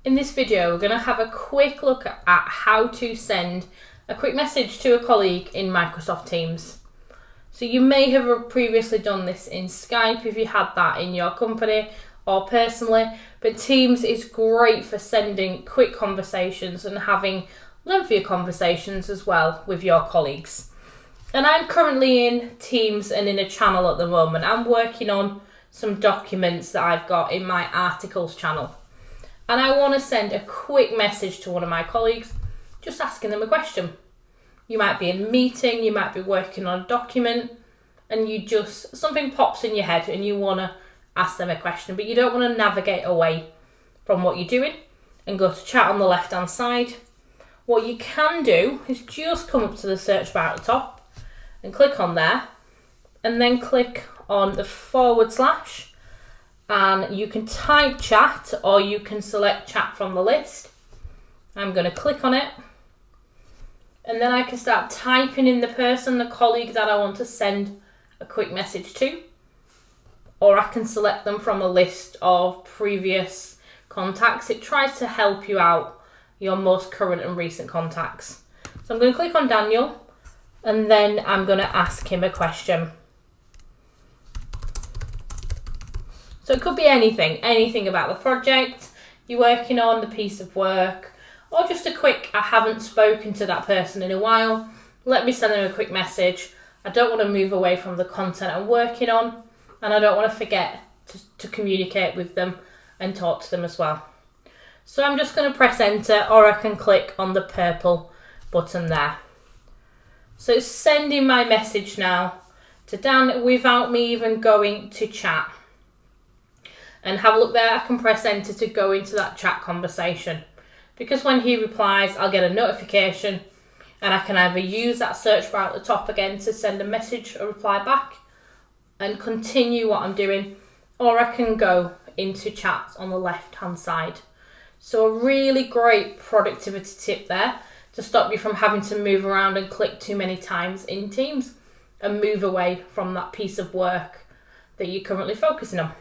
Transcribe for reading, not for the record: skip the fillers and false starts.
In this video, we're going to have a quick look at how to send a quick message to a colleague in Microsoft Teams. So you may have previously done this in Skype if you had that in your company or personally, but Teams is great for sending quick conversations and having lengthier conversations as well with your colleagues. And I'm currently in Teams and in a channel at the moment. I'm working on some documents that I've got in my articles channel. And I want to send a quick message to one of my colleagues, just asking them a question. You might be in a meeting, you might be working on a document, and something pops in your head and you want to ask them a question, but you don't want to navigate away from what you're doing and go to chat on the left-hand side. What you can do is just come up to the search bar at the top and click on there, and then click on the / and you can type chat or you can select chat from the list. I'm going to click on it, and then I can start typing in the colleague that I want to send a quick message to, or I can select them from a list of previous contacts. It tries to help you out, your most current and recent contacts. So I'm going to click on Daniel, and then I'm going to ask him a question. So it could be anything about the project you're working on, the piece of work, or just a quick, I haven't spoken to that person in a while, let me send them a quick message. I don't want to move away from the content I'm working on, and I don't want to forget to communicate with them and talk to them as well. So I'm just going to press enter, or I can click on the purple button there. So it's sending my message now to Dan without me even going to chat. And have a look there, I can press enter to go into that chat conversation. Because when he replies, I'll get a notification, and I can either use that search bar at the top again to send a message or reply back and continue what I'm doing, or I can go into chat on the left hand side. So a really great productivity tip there to stop you from having to move around and click too many times in Teams and move away from that piece of work that you're currently focusing on.